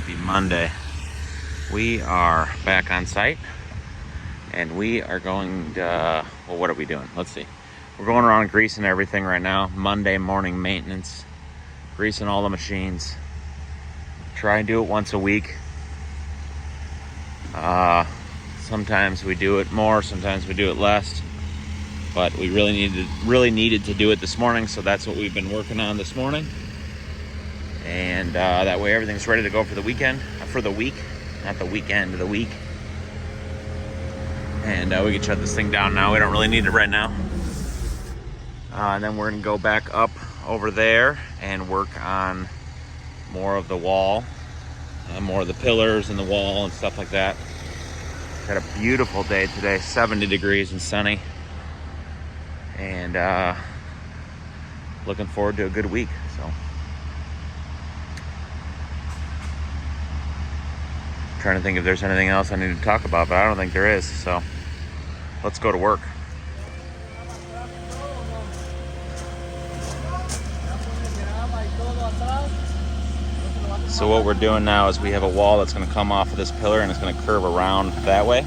Happy Monday. We are back on site and we are going to, well, what are we doing? Let's see. We're going around greasing everything right now. Monday morning maintenance, greasing all the machines. Try and do it once a week. Sometimes we do it more, sometimes we do it less, but we really needed to do it this morning, so that's what we've been working on this morning. And that way everything's ready to go for the weekend, for the week, not the weekend, the week. And we can shut this thing down now. We don't really need it right now. And then we're gonna go back up over there and work on more of the wall, more of the pillars and the wall and stuff like that. Got a beautiful day today, 70 degrees and sunny. And looking forward to a good week, so. Trying to think if there's anything else I need to talk about, but I don't think there is, so let's go to work. So what we're doing now is we have a wall that's going to come off of this pillar and it's going to curve around that way.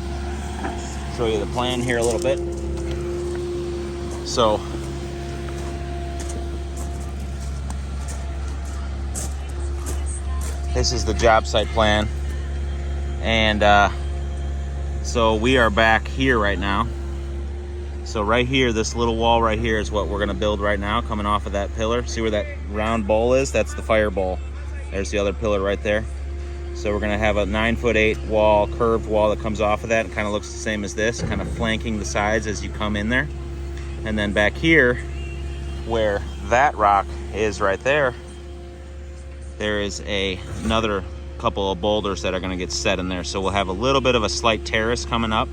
Show you the plan here a little bit. So this is the job site plan. And so we are back here right now. So right here, this little wall right here is what we're gonna build right now, coming off of that pillar. See where that round bowl is? That's the fire bowl. There's the other pillar right there. So we're gonna have a 9'8" wall, curved wall that comes off of that and kind of looks the same as this, kind of flanking the sides as you come in there. And then back here, where that rock is right there, there is another couple of boulders that are going to get set in there. So we'll have a little bit of a slight terrace coming up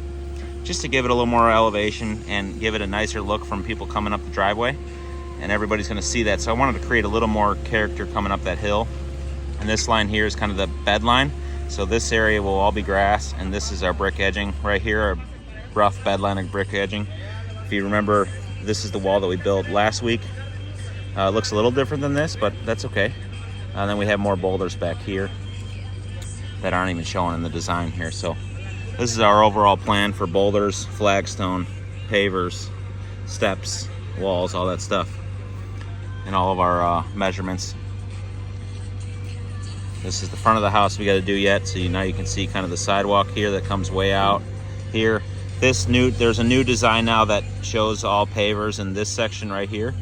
just to give it a little more elevation and give it a nicer look from people coming up the driveway, and everybody's going to see that. So I wanted to create a little more character coming up that hill. And this line here is kind of the bed line, so this area will all be grass, and this is our brick edging right here, our rough bed line of brick edging. If you remember, this is the wall that we built last week. It looks a little different than this, but that's okay. And then we have more boulders back here that aren't even showing in the design here. So this is our overall plan for boulders, flagstone, pavers, steps, walls, all that stuff, and all of our measurements. This is the front of the house we got to do yet, so now you can see kind of the sidewalk here that comes way out here. There's a new design now that shows all pavers in this section right here,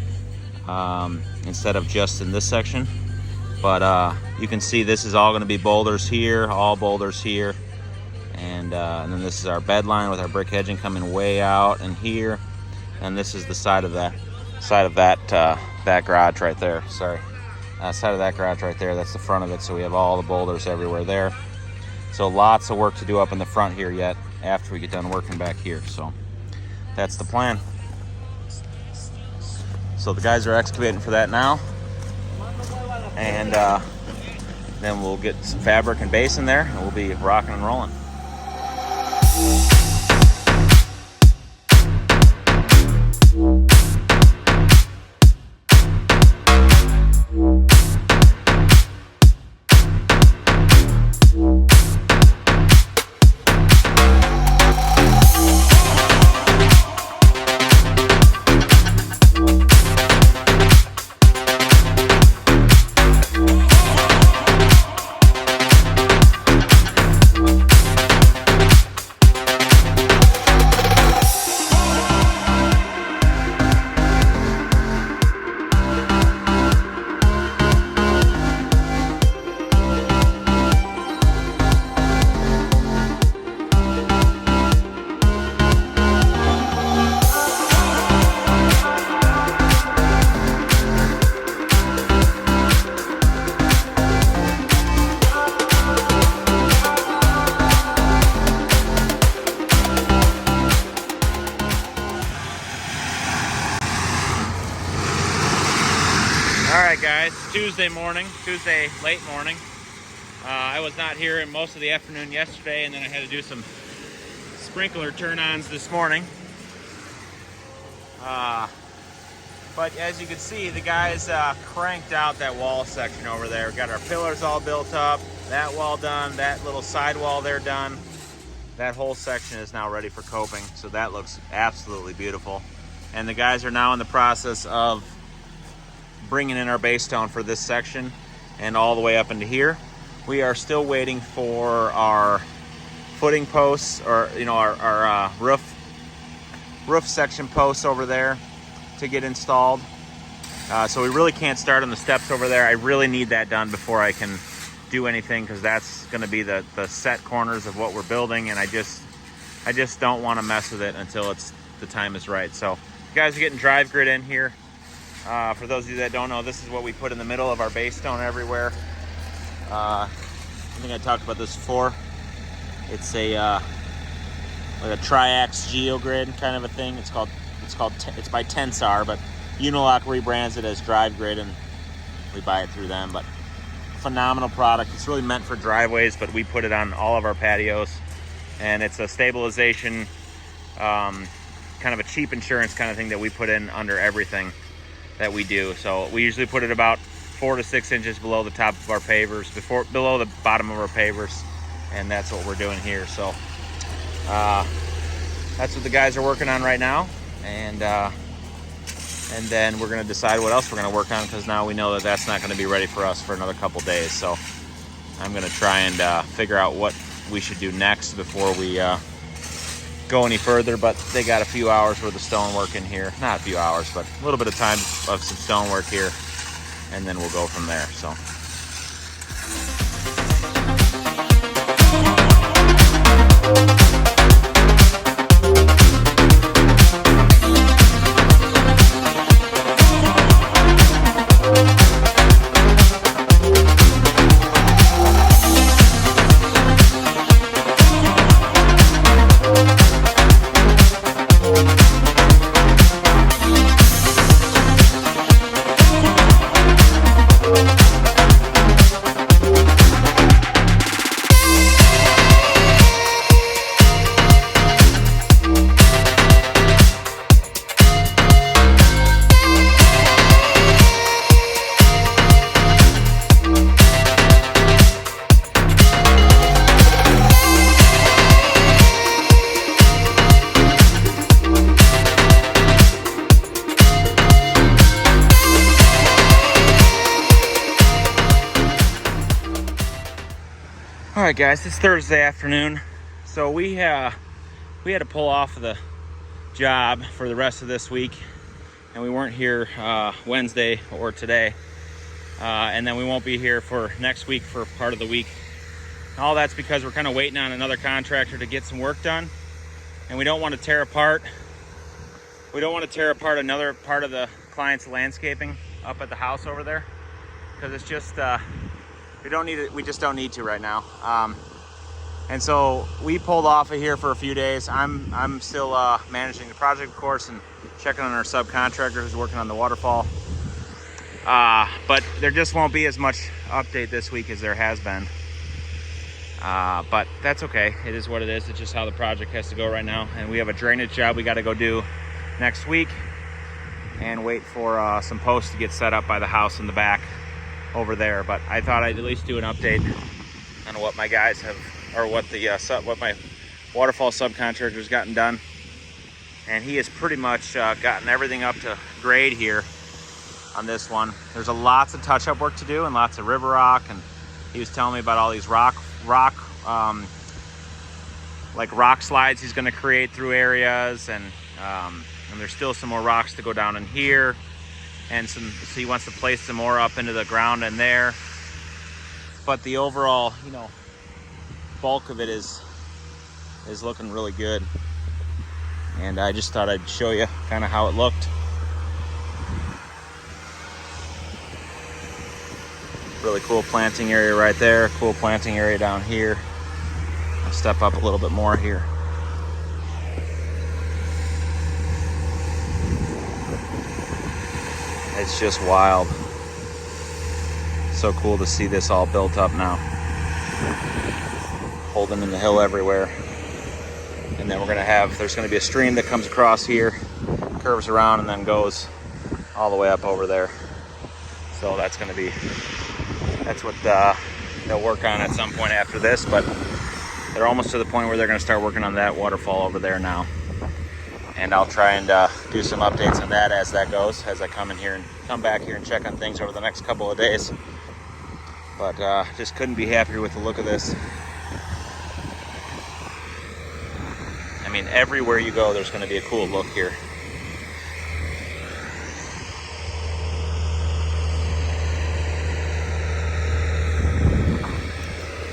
instead of just in this section. But you can see this is all going to be boulders here, all boulders here, and then this is our bed line with our brick edging coming way out and here, and this is the side of that garage right there. Sorry, side of that garage right there. That's the front of it. So we have all the boulders everywhere there. So lots of work to do up in the front here yet after we get done working back here. So that's the plan. So the guys are excavating for that now. And then we'll get some fabric and base in there, and we'll be rocking and rolling. Alright guys, Tuesday late morning. I was not here in most of the afternoon yesterday, and then I had to do some sprinkler turn-ons this morning. But as you can see, the guys cranked out that wall section over there. We got our pillars all built up. That wall done, that little side wall there done. That whole section is now ready for coping, so that looks absolutely beautiful. And the guys are now in the process of bringing in our base stone for this section and all the way up into here. We are still waiting for our footing posts, or our roof section posts over there to get installed. So we really can't start on the steps over there. I really need that done before I can do anything, because that's going to be the set corners of what we're building, and I just don't want to mess with it until the time is right. So you guys are getting drive grid in here. For those of you that don't know, this is what we put in the middle of our base stone everywhere. I think I talked about this before. It's a like a triax geogrid kind of a thing. It's by Tensar, but Unilock rebrands it as drive grid, and we buy it through them. But phenomenal product. It's really meant for driveways, but we put it on all of our patios, and it's a stabilization, kind of a cheap insurance kind of thing that we put in under everything that we do. So we usually put it about 4 to 6 inches below the top of our pavers, below the bottom of our pavers, and that's what we're doing here. So that's what the guys are working on right now, and then we're going to decide what else we're going to work on, because now we know that that's not going to be ready for us for another couple days. So I'm going to try and figure out what we should do next before we go any further. But they got a few hours worth of stonework in here. Not a few hours, but a little bit of time of some stonework here, and then we'll go from there. So. All right, guys, it's Thursday afternoon, so we had to pull off the job for the rest of this week, and we weren't here Wednesday or today, and then we won't be here for next week for part of the week. All that's because we're kind of waiting on another contractor to get some work done, and we don't want to tear apart. We don't want to tear apart another part of the client's landscaping up at the house over there, because it's just we don't need it. We just don't need to right now. And so we pulled off of here for a few days. I'm still managing the project, of course, and checking on our subcontractor who's working on the waterfall. But there just won't be as much update this week as there has been. But that's okay. It is what it is. It's just how the project has to go right now. And we have a drainage job we got to go do next week, and wait for some posts to get set up by the house in the back over there. But I thought I'd at least do an update on what my guys have, or what my waterfall subcontractor's gotten done. And he has pretty much gotten everything up to grade here on this one. There's lots of touch-up work to do and lots of river rock, and he was telling me about all these rock slides he's going to create through areas, and there's still some more rocks to go down in here, and so he wants to place some more up into the ground in there. But the overall, bulk of it is looking really good, and I just thought I'd show you kind of how it looked. Really cool planting area right there, cool planting area down here. I'll step up a little bit more here. It's just wild. So cool to see this all built up now. Holding in the hill everywhere. And then there's gonna be a stream that comes across here, curves around, and then goes all the way up over there. So that's what they'll work on at some point after this, but they're almost to the point where they're going to start working on that waterfall over there now. And I'll try and do some updates on that as that goes, as I come back here and check on things over the next couple of days. But just couldn't be happier with the look of this. I mean, everywhere you go, there's going to be a cool look here.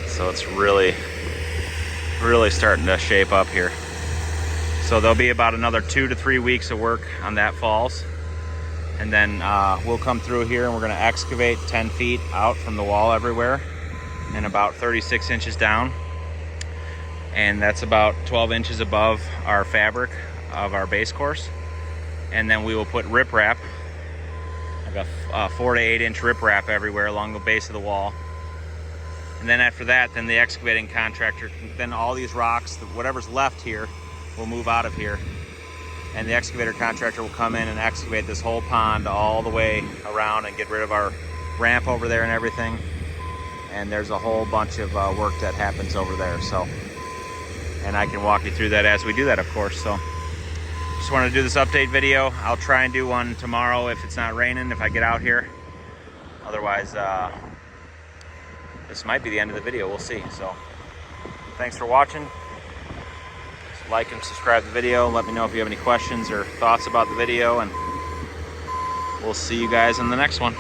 So it's really starting to shape up here. So there'll be about another 2 to 3 weeks of work on that falls. And then we'll come through here and we're gonna excavate 10 feet out from the wall everywhere and about 36 inches down. And that's about 12 inches above our fabric of our base course. And then we will put riprap, like a 4 to 8 inch riprap everywhere along the base of the wall. And then after that, then the excavating contractor, then all these rocks, whatever's left here, will move out of here. And the excavator contractor will come in and excavate this whole pond all the way around and get rid of our ramp over there and everything. And there's a whole bunch of work that happens over there. So, and I can walk you through that as we do that, of course. So just wanted to do this update video. I'll try and do one tomorrow if it's not raining, if I get out here. Otherwise, this might be the end of the video, we'll see. So thanks for watching. Just like and subscribe to the video. Let me know if you have any questions or thoughts about the video, and we'll see you guys in the next one.